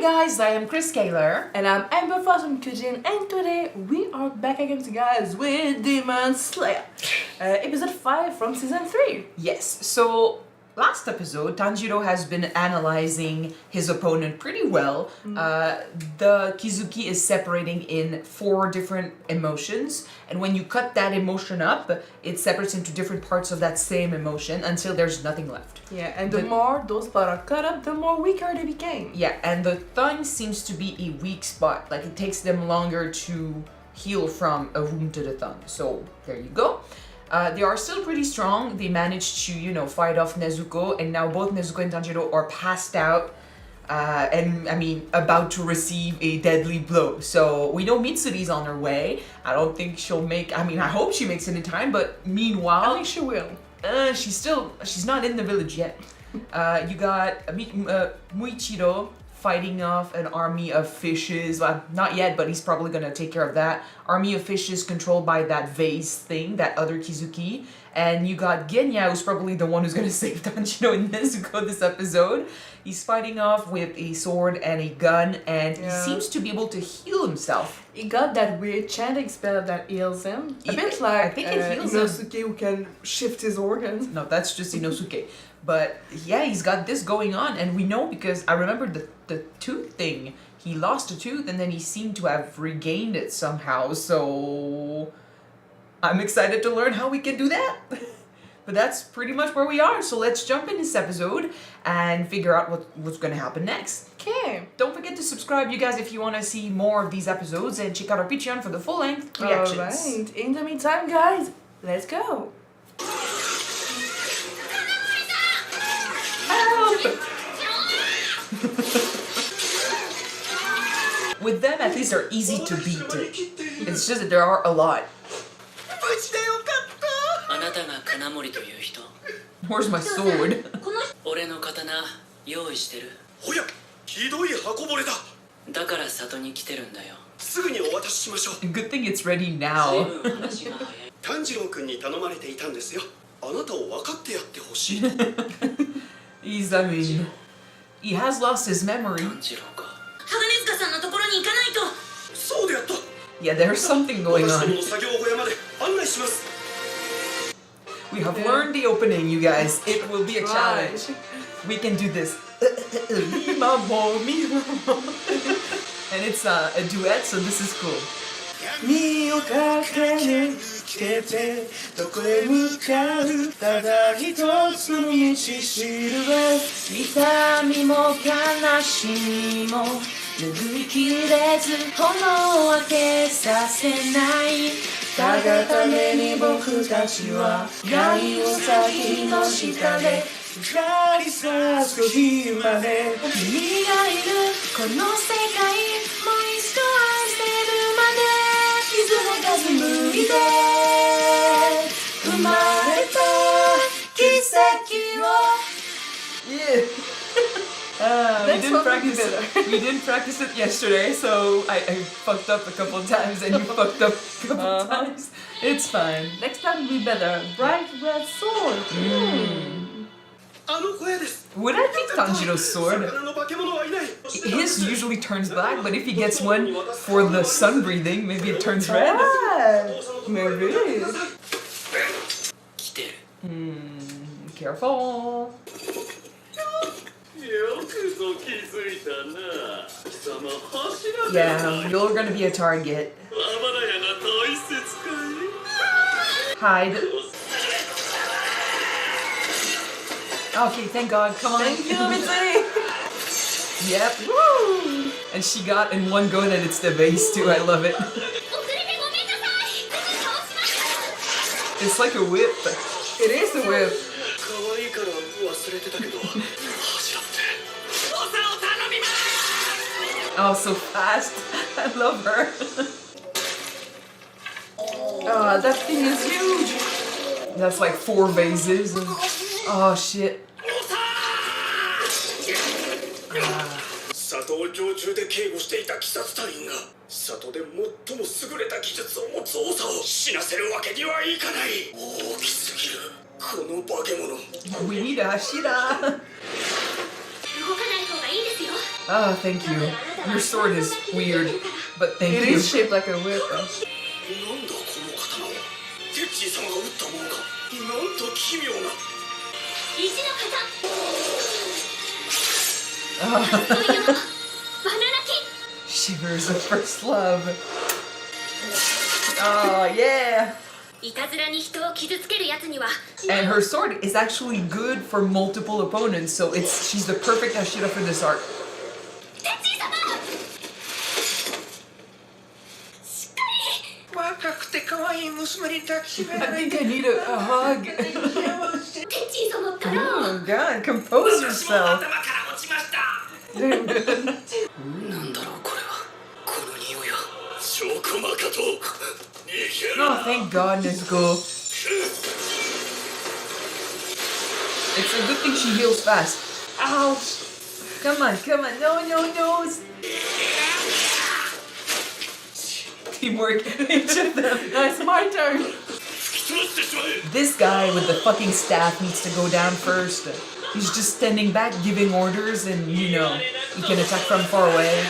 guys, I am Chris Kaler. And I'm Amber from Kyuujin, and today we are back again guys with Demon Slayer. Episode 5 from season 3. Yes, so last episode, Tanjiro has been analyzing his opponent pretty well. The kizuki is separating in 4 different emotions, and when you cut that emotion up, it separates into different parts of that same emotion until there's nothing left. Yeah, and the more those parts are cut up, the more weaker they became. Yeah, and the tongue seems to be a weak spot. Like, it takes them longer to heal from a wound to the tongue. So, there you go. They are still pretty strong. They managed to, fight off Nezuko, and now both Nezuko and Tanjiro are passed out about to receive a deadly blow. So we know Mitsuri's on her way. I don't think she'll I hope she makes it in time, but meanwhile... I think she will. She's not in the village yet. You got Muichiro fighting off an army of fishes. Well, not yet, but he's probably gonna take care of that. Army of fishes controlled by that vase thing, that other kizuki. And you got Genya, who's probably the one who's gonna save Tanjiro and Nezuko this episode. He's fighting off with a sword and a gun, and he seems to be able to heal himself. He got that weird chanting spell that heals him. A bit like I think it heals Inosuke, who can shift his organs. No, that's just Inosuke. But yeah, he's got this going on, and we know because I remember the tooth thing. He lost a tooth and then he seemed to have regained it somehow, so I'm excited to learn how we can do that. But that's pretty much where we are, so let's jump in this episode and figure out what's gonna happen next. Okay. Don't forget to subscribe, you guys, if you want to see more of these episodes, and check out our Patreon for the full-length reactions. Alright, in the meantime guys, let's go. With them, at least they're easy to beat. It's just that there are a lot. Where's my sword? Good thing it's ready now. He has lost his memory. Yeah, there's something going on. We have learned the opening, you guys. It will be a challenge. We can do this. And it's a duet, so this is cool. We didn't practice it yesterday, so I fucked up a couple times and you fucked up a couple times. It's fine. Next time will be better. Bright red sword. Would I pick Tanjiro's sword? His usually turns black, but if he gets one for the sun breathing, maybe it turns red. Maybe. Careful. Yeah, you're gonna be a target. Hide. Okay, thank God. Come on. Thank you, Mitsuri. Yep. Woo! And she got in one go that it's the base too. I love it. It's like a whip. It is a whip. Oh, so fast. I love her. Oh, that thing is huge. That's like 4 vases. Oh, shit. We need a Hashira. Oh, thank you. Your sword is weird, but thank It you. is shaped like a whip. Shivers of first love. Oh, yeah. And her sword is actually good for multiple opponents, so she's the perfect Ashira for this arc. I think I need a hug. Oh god, compose yourself. Oh, thank God, Nezuko. It's a good thing she heals fast. Ouch. Come on, come on. No. Teamwork, each of them. It's my turn. This guy with the fucking staff needs to go down first. He's just standing back giving orders and, you know, he can attack from far away.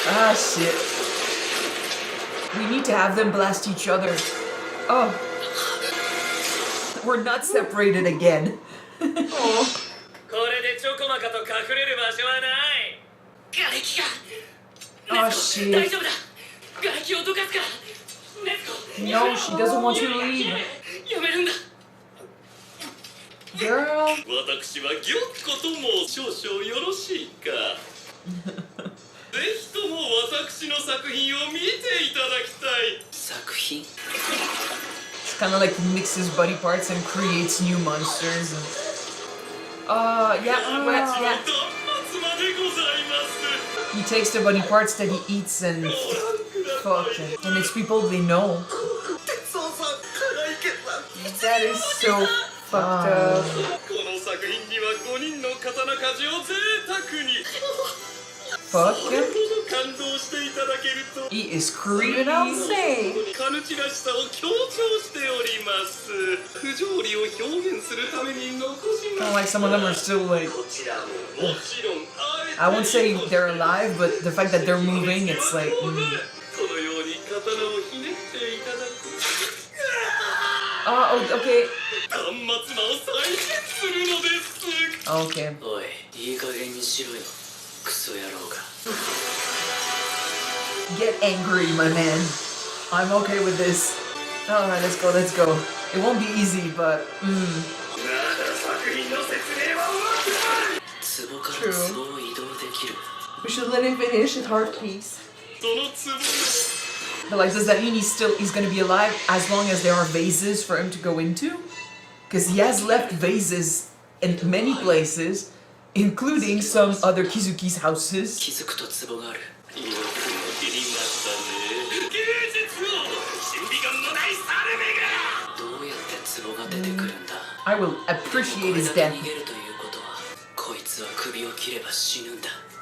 Ah, shit. We need to have them blast each other. Oh. We're not separated again. Oh. Oh, shit. No, she doesn't want you to leave. Girl. It's kind of like mixes body parts and creates new monsters. Yeah. He takes the body parts that he eats and fuck, and it's people they know. That is so fucked up. Fuck him. He is creepy. You don't say. Kind of like some of them are still like... Ugh. I won't say they're alive, but the fact that they're moving, it's like... Oh, okay. Okay. Get angry, my man. I'm okay with this. Alright, let's go. It won't be easy, but... True. We should let him finish his heart piece. But like, does that mean he's gonna be alive as long as there are vases for him to go into? Because he has left vases in many places, including some other Kizuki's houses. I will appreciate his death.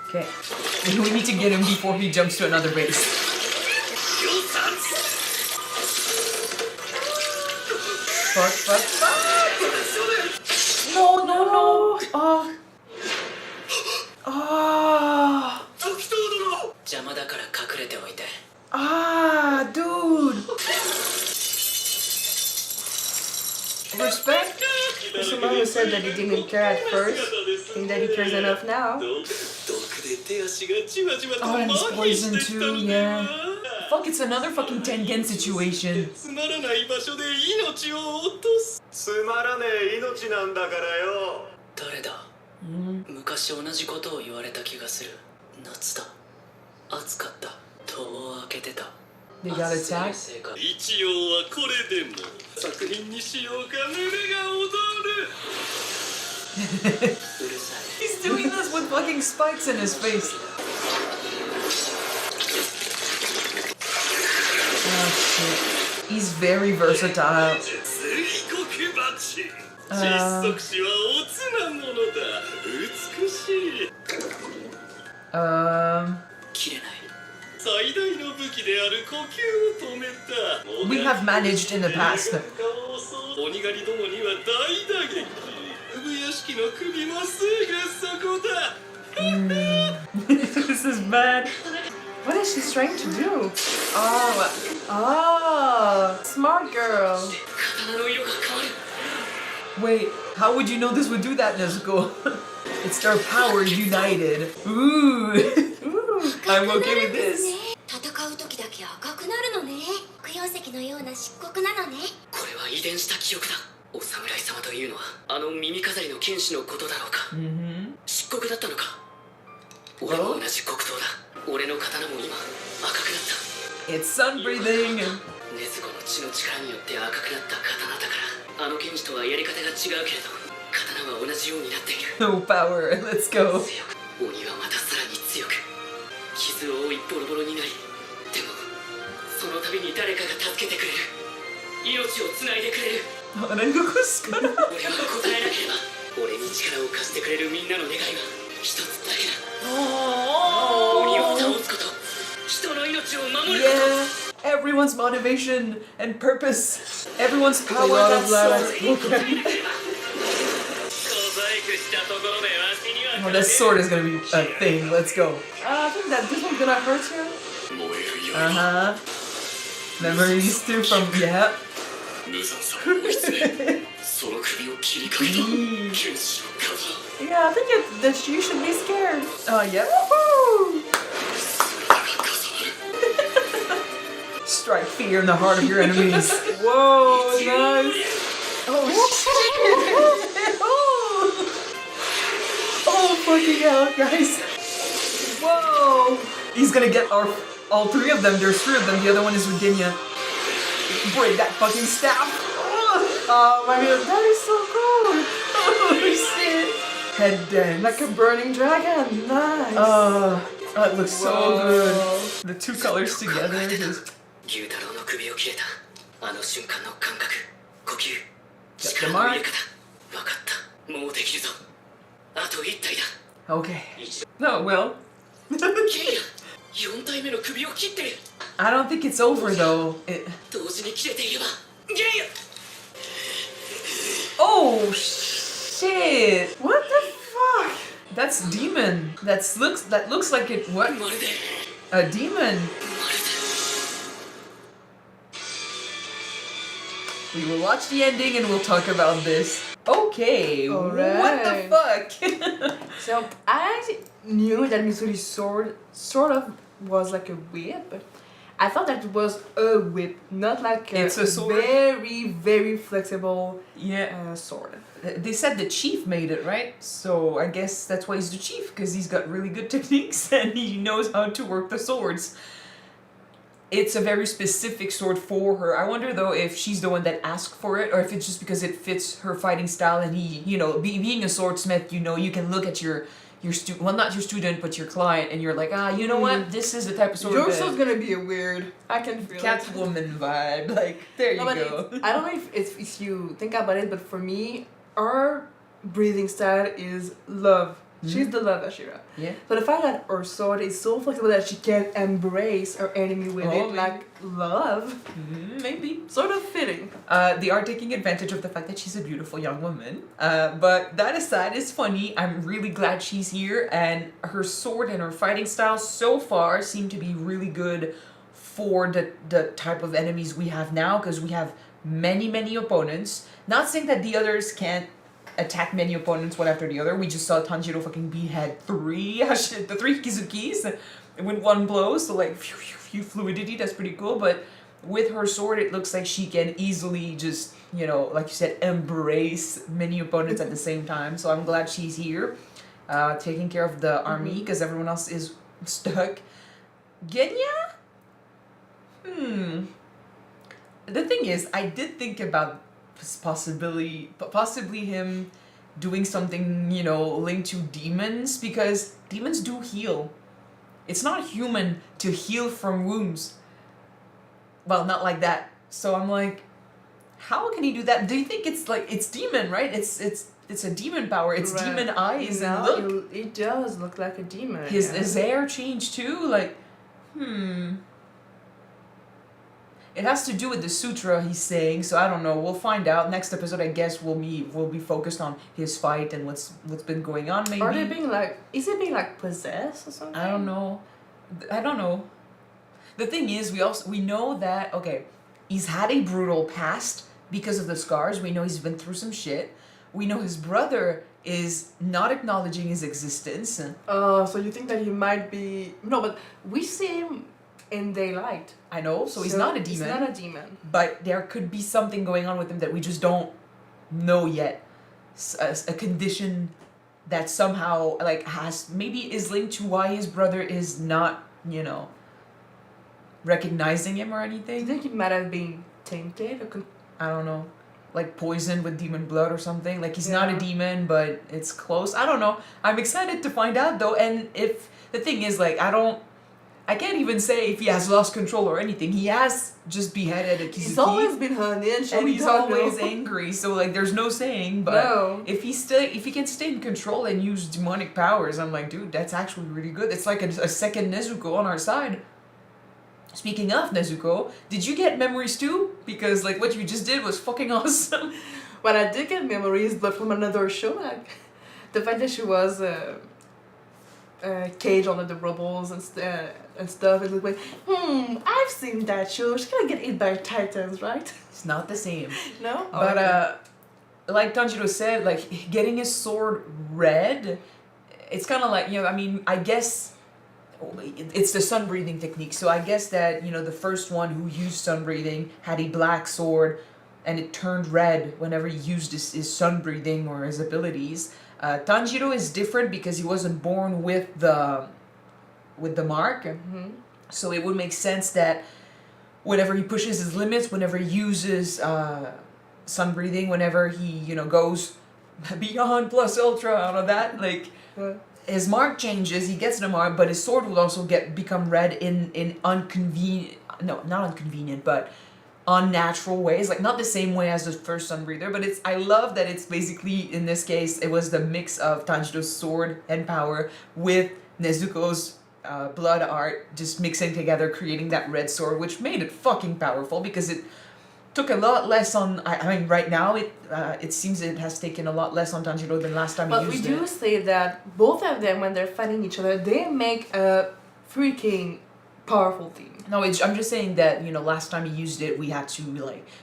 Okay. We need to get him before he jumps to another base. Fuck. No. Oh. Ah, dude. Respect. Someone who said that he didn't care at first. Think that he cares enough now. Oh, and he's poisoned too, yeah. Fuck, it's another fucking Tengen situation. They got attacked? He's doing this with fucking spikes in his face. Oh shit. He's very versatile. We have managed in the past. そう鬼狩りどもには大打撃。産屋敷の首もすぐそこだ。This is bad. What is she trying to do? Oh, smart girl. 刀の色が変わる。 Wait, how would you know this would do that, Nezuko? It's their power united. Ooh. I'm okay with this. 戦う時だけ赤くなるのね。黒曜石のような漆黒なのね。これは遺伝した記憶だ。お侍様というのはあの耳飾りの剣士のことだろうか。漆黒だったのか。俺も同じ黒刀だ。俺の刀も今赤くなった。 It's sun breathing. 禰豆子の血の力によって赤くなった刀だから、あの剣士とはやり方が違うけれど、刀は同じようになっている。 No power. Let's go. 強く、鬼はまたさらに強く、傷を負いボロボロになり、でもその度に誰かが助けてくれる。命をつないでくれる。俺は答えなければ、俺に力を貸してくれるみんなの願いは一つだけだ。鬼を倒すこと、人の命を守ること。 Yeah, everyone's motivation and purpose. Everyone's power. lot of That's love. Oh, that sword is gonna be a thing. Let's go. I think that this one's gonna hurt you. Uh-huh. Never used to from yeah. 無惨さを追い詰め、その首を切りかけた剣士の肩。 Yeah, I think that you should be scared. Yeah. Woohoo! Strike fear in the heart of your enemies. Whoa, nice. Oh shit! Oh fucking hell, guys! Whoa! He's gonna get all three of them. There's three of them. The other one is with Genya. Break that fucking staff! Oh my god, that is so cool! Oh shit! Head dance. Like a burning dragon. Nice. Oh, it looks so Whoa. good. The two colors together just 牛太郎の首を切れた。あの瞬間の感覚、呼吸、 Get 力 the の入 mark. れ方。分かった。もうできるぞ。あと一体だ。 Okay. No, well. ゲイヤ、4体目の首を切ってる。 I don't think it's over though. 同時に切れていれば。ゲイヤ。 Oh shit! What the fuck? That's demon. That looks like it. What? まるで。 A demon. We will watch the ending and we'll talk about this. Okay. Alright. What the fuck? So I actually knew that Mitsuri's sword sort of was like a whip. I thought that it was a whip, not like It's a sword? very, very flexible Yeah. sword. They said the chief made it, right? So I guess that's why he's the chief, because he's got really good techniques and he knows how to work the swords. It's a very specific sword for her. I wonder though if she's the one that asked for it, or if it's just because it fits her fighting style and he, you know, being a swordsmith, you know, you can look at your student, well not your student, but your client, and you're like, you know what, this is the type of sword Your that sword's gonna be a weird. I can feel it. Catwoman vibe. Like, there you No, but go. I don't know if you think about it, but for me, our breathing style is love. She's the love Ashira. Yeah. So the fact that her sword is so flexible that she can embrace her enemy with Oh, it, maybe. like love, Maybe. sort of fitting. They are taking advantage of the fact that she's a beautiful young woman. But that aside, it's funny. I'm really glad she's here, and her sword and her fighting style so far seem to be really good for the type of enemies we have now, because we have many opponents. Not saying that the others can't attack many opponents one after the other. We just saw Tanjiro fucking behead the three kizukis with one blow, so like phew, fluidity, that's pretty cool. But with her sword, it looks like she can easily just, you know, like you said, embrace many opponents at the same time. So I'm glad she's here, taking care of the army, because everyone else is stuck. Genya? The thing is, I did think about possibly him doing something, you know, linked to demons, because demons do heal. It's not human to heal from wounds. Well, not like that. So I'm like, how can he do that? Do you think it's like, it's demon, right? It's a demon power. It's Right. demon eyes, and No, look, it does look like a demon. his hair changed too. Like, It has to do with the sutra he's saying, so I don't know. We'll find out. Next episode, I guess, will be focused on his fight and what's been going on. Maybe. Are they being like? Is it being like possessed or something? I don't know. The thing is, we know that he's had a brutal past because of the scars. We know he's been through some shit. We know his brother is not acknowledging his existence. So you think that he might be no? But we see him in daylight. I know, so he's not a demon. He's not a demon. But there could be something going on with him that we just don't know yet. A condition that somehow is linked to why his brother is not, recognizing him or Do you anything. think he might have been tainted? I don't know. Like poisoned with demon blood or something. Like he's not a demon, but it's close. I don't know. I'm excited to find out though. And if the thing is, I can't even say if he has lost control or anything. He has just beheaded a Kizuki. He's always been honeyed, and he's always angry. So there's no saying. But No. if he can stay in control and use demonic powers, I'm like, dude, that's actually really good. It's like a second Nezuko on our side. Speaking of Nezuko, did you get memories too? Because what you just did was fucking awesome. But I did get memories, but from another show, the fact that she was caged under the rubbles and stuff. It was like, I've seen that show. She's gonna get eaten by titans, right? It's not the same. No? But Okay. like Tanjiro said, getting his sword red, it's kind of I guess it's the sun breathing technique. So I guess that the first one who used sun breathing had a black sword, and it turned red whenever he used his sun breathing or his abilities. Tanjiro is different because he wasn't born with the mark. Mm-hmm. So it would make sense that whenever he pushes his limits, whenever he uses sun breathing, whenever he goes beyond plus ultra, all of that, his mark changes. He gets the mark, but his sword will also become red in not inconvenient, but unnatural ways, not the same way as the first sun breather. But I love that it's basically, in this case, it was the mix of Tanjiro's sword and power with Nezuko's blood art just mixing together, creating that red sword, which made it fucking powerful because it took a lot less on. Right now it seems it has taken a lot less on Tanjiro than last time he But we used do it. say that both of them, when they're fighting each other, they make a freaking powerful team. No, I'm just saying that last time he used it, we had to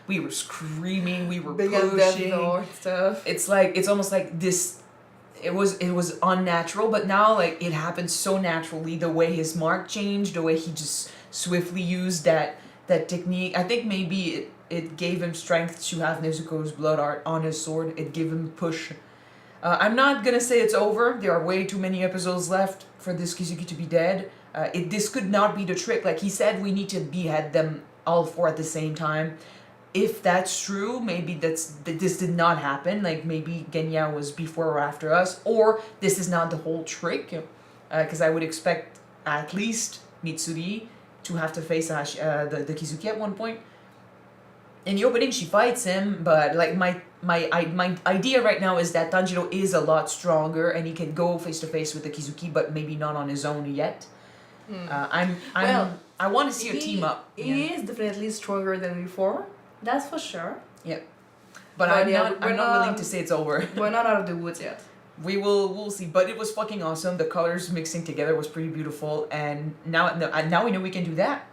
we were screaming, we were Big pushing. and stuff. It's almost like this. It was unnatural, but now it happened so naturally. The way his mark changed, the way he just swiftly used that technique. I think maybe it gave him strength to have Nezuko's blood art on his sword. It gave him push. I'm not gonna say it's over. There are way too many episodes left for this Kizuki to be dead. This could not be the trick. Like he said, we need to behead them all four at the same time. If that's true, maybe this did not happen. Maybe Genya was before or after us, or this is not the whole trick. Because I would expect at least Mitsuri to have to face the Kizuki at one point. In the opening, she fights him, but my idea right now is that Tanjiro is a lot stronger and he can go face to face with the Kizuki, but maybe not on his own yet. I want to see a team up. He is definitely stronger than before. That's for sure. Yeah. But I'm not willing to say it's over. We're not out of the woods yet. We'll see. But it was fucking awesome. The colors mixing together was pretty beautiful, and now we know we can do that.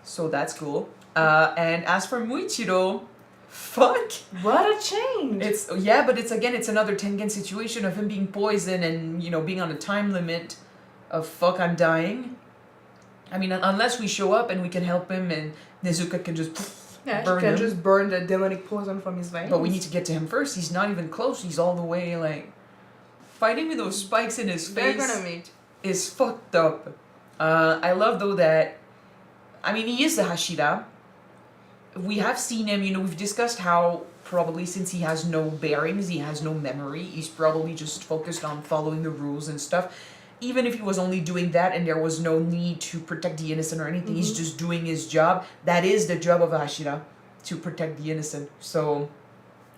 So that's cool. And as for Muichiro, fuck. What a change! But it's another Tengen situation of him being poisoned and being on a time limit of fuck, I'm dying. Unless we show up and we can help him and Nezuko can just burn him. Just burn the demonic poison from his veins. But we need to get to him first. He's not even close. He's all the way fighting with those spikes in his face. They're gonna meet. Is fucked up. I love though that he is the Hashira. We have seen him, we've discussed how probably since he has no bearings, he has no memory, he's probably just focused on following the rules and stuff. Even if he was only doing that and there was no need to protect the innocent or anything, he's just doing his job. That is the job of a Hashira, to protect the innocent. So,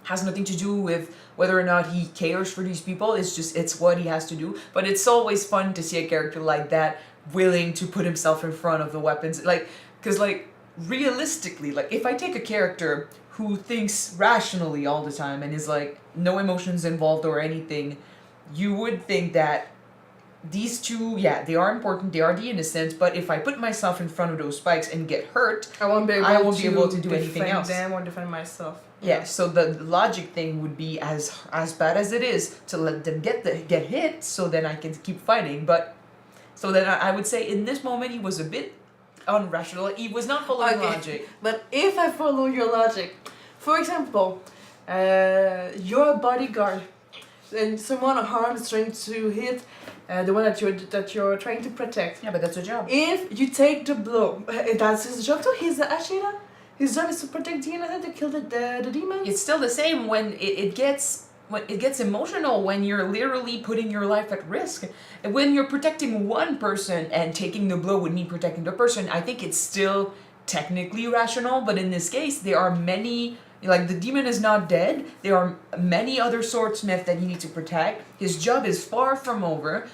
has nothing to do with whether or not he cares for these people, it's what he has to do. But it's always fun to see a character like that willing to put himself in front of the weapons. Because realistically, like if I take a character who thinks rationally all the time and is like no emotions involved or anything, you would think that these two, yeah, they are important, they are the innocents, but if I put myself in front of those spikes and get hurt, I won't be able to do anything defend else. them or defend myself. Yeah, so the logic thing would be as bad as it is to let them get hit, so then I can keep fighting. But so then I would say in this moment he was a bit unrational. He was not following logic. But if I follow your logic, for example, you're a bodyguard, and someone harmed is trying to hit the one that you're trying to protect. Yeah, but that's a job. If you take the blow, that's his job too. He's the Ashira. His job is to protect the innocent, to kill the demons. It's still the same when it gets emotional, when you're literally putting your life at risk. When you're protecting one person and taking the blow would mean protecting the person, I think it's still technically rational, but in this case there are many, like the demon is not dead, there are many other swordsmiths that you need to protect. His job is far from over.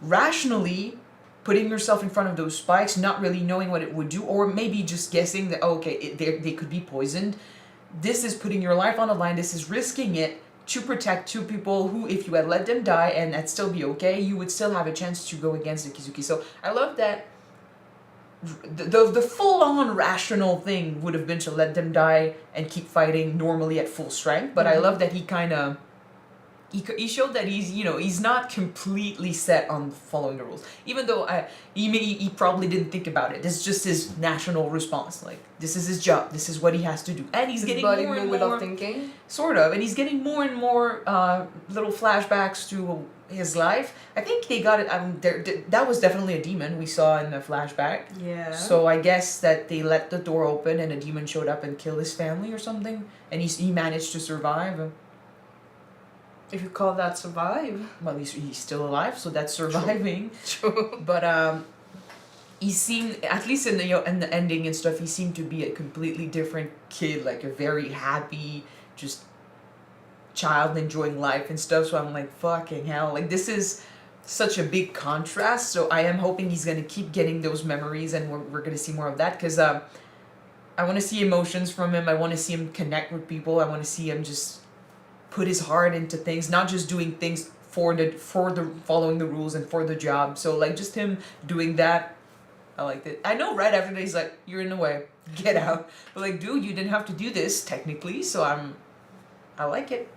Rationally, putting yourself in front of those spikes, not really knowing what it would do, or maybe just guessing that, they could be poisoned. This is putting your life on the line, this is risking it to protect two people who, if you had let them die and that'd still be okay, you would still have a chance to go against the Kizuki. So I love that the full-on rational thing would have been to let them die and keep fighting normally at full strength, but I love that he kind of he showed that he's not completely set on following the rules, even though he probably didn't think about it. This is just his national response, like this is his job, this is what he has to do, and he's getting more and more without thinking, sort of, and he's getting more and more little flashbacks to his life. I think they got it. That was definitely a demon we saw in the flashback. Yeah. So I guess that they let the door open and a demon showed up and killed his family or something, and he managed to survive. If you call that survive. Well, he's still alive, so that's surviving. True. But he seemed, at least in the ending and stuff, he seemed to be a completely different kid, like a very happy, just child enjoying life and stuff. So I'm like, fucking hell, like this is such a big contrast. So I am hoping he's gonna keep getting those memories, and we're gonna see more of that, because I want to see emotions from him. I want to see him connect with people. I want to see him just put his heart into things, not just doing things for the following the rules and for the job. So like just him doing that, I liked it. I know right after that he's like, you're in the way, get out. But like, dude, you didn't have to do this technically, so I like it.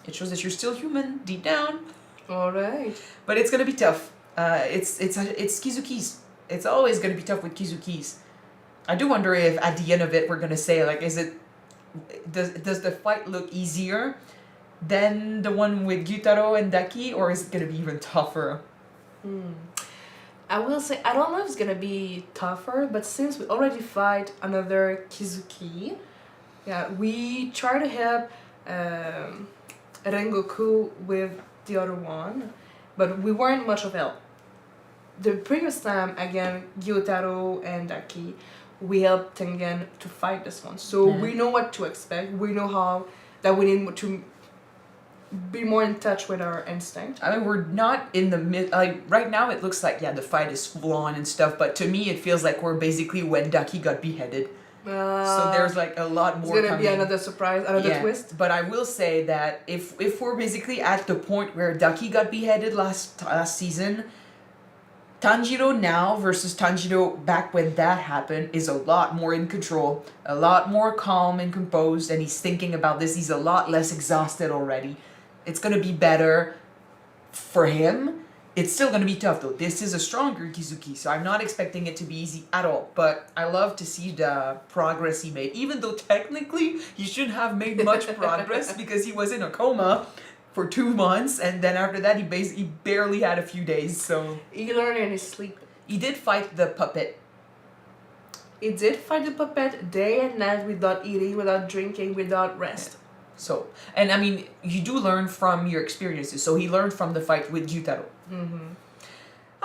It shows that you're still human deep down. All right. But it's gonna be tough. It's Kizuki's. It's always gonna be tough with Kizuki's. I do wonder if at the end of it we're gonna say like, does the fight look easier than the one with Gyutaro and Daki, or is it gonna be even tougher? I will say, I don't know if it's gonna be tougher, but since we already fight another Kizuki, yeah, we try to help Rengoku with the other one, but we weren't much of help. The previous time, again, Gyutaro and Daki, we helped Tengen to fight this one. So we know what to expect. We know how that we need to be more in touch with our instinct. I mean, we're not in the like right now it looks like, yeah, the fight is full on and stuff, but to me it feels like we're basically when Daki got beheaded. So there's like a lot more. It's gonna be another surprise, another twist. But I will say that if we're basically at the point where Daki got beheaded last season, Tanjiro now versus Tanjiro back when that happened is a lot more in control, a lot more calm and composed, and he's thinking about this. He's a lot less exhausted already. It's gonna be better for him. It's still gonna be tough though. This is a stronger Kizuki, so I'm not expecting it to be easy at all. But I love to see the progress he made, even though technically he shouldn't have made much progress because he was in a coma for 2 months, and then after that he barely had a few days. So he learned in his sleep. He did fight the puppet. He did fight the puppet day and night without eating, without drinking, without rest. So, and I mean, you do learn from your experiences. So he learned from the fight with Gyutaro.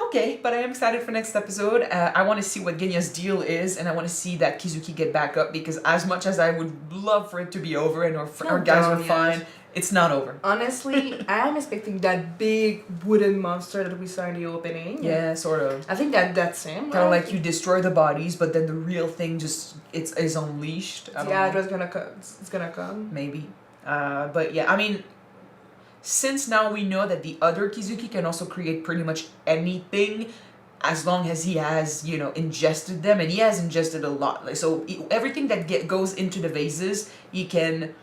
Okay, but I am excited for next episode. I want to see what Genya's deal is, and I want to see that Kizuki get back up, because as much as I would love for it to be over and our guys are fine, It's not over. Honestly, I am expecting that big wooden monster that we saw in the opening. Yeah, sort of. I think that's him. Kind of like you destroy the bodies, but then the real thing just is unleashed. I don't know. It was gonna come. It's gonna come. Maybe. But yeah, I mean, since now we know that the other Kizuki can also create pretty much anything, as long as he has, you know, ingested them, and he has ingested a lot. Like, so everything that goes into the vases, he can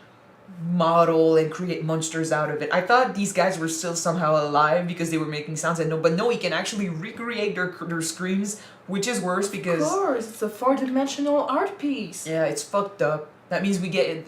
model and create monsters out of it. I thought these guys were still somehow alive because they were making sounds, and no, he can actually recreate their screams, which is worse because of course it's a 4-dimensional art piece. yeah, it's fucked up. That means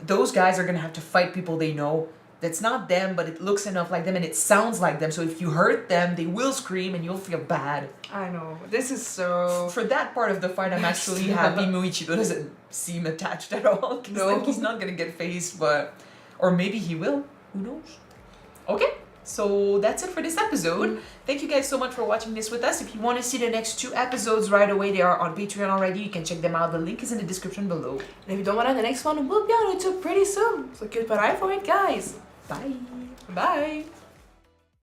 those guys are gonna have to fight people they know. That's not them, but it looks enough like them and it sounds like them. So if you hurt them, they will scream and you'll feel bad. I know. This is so... For that part of the fight, I'm actually happy Muichiro doesn't seem attached at all. Because No. he's not gonna get faced, but... Or maybe he will. Who knows? Okay, so that's it for this episode. Thank you guys so much for watching this with us. If you want to see the next 2 episodes right away, they are on Patreon already. You can check them out. The link is in the description below. And if you don't want to, the next one will be on YouTube pretty soon. So keep an eye for it, guys. Bye. Bye.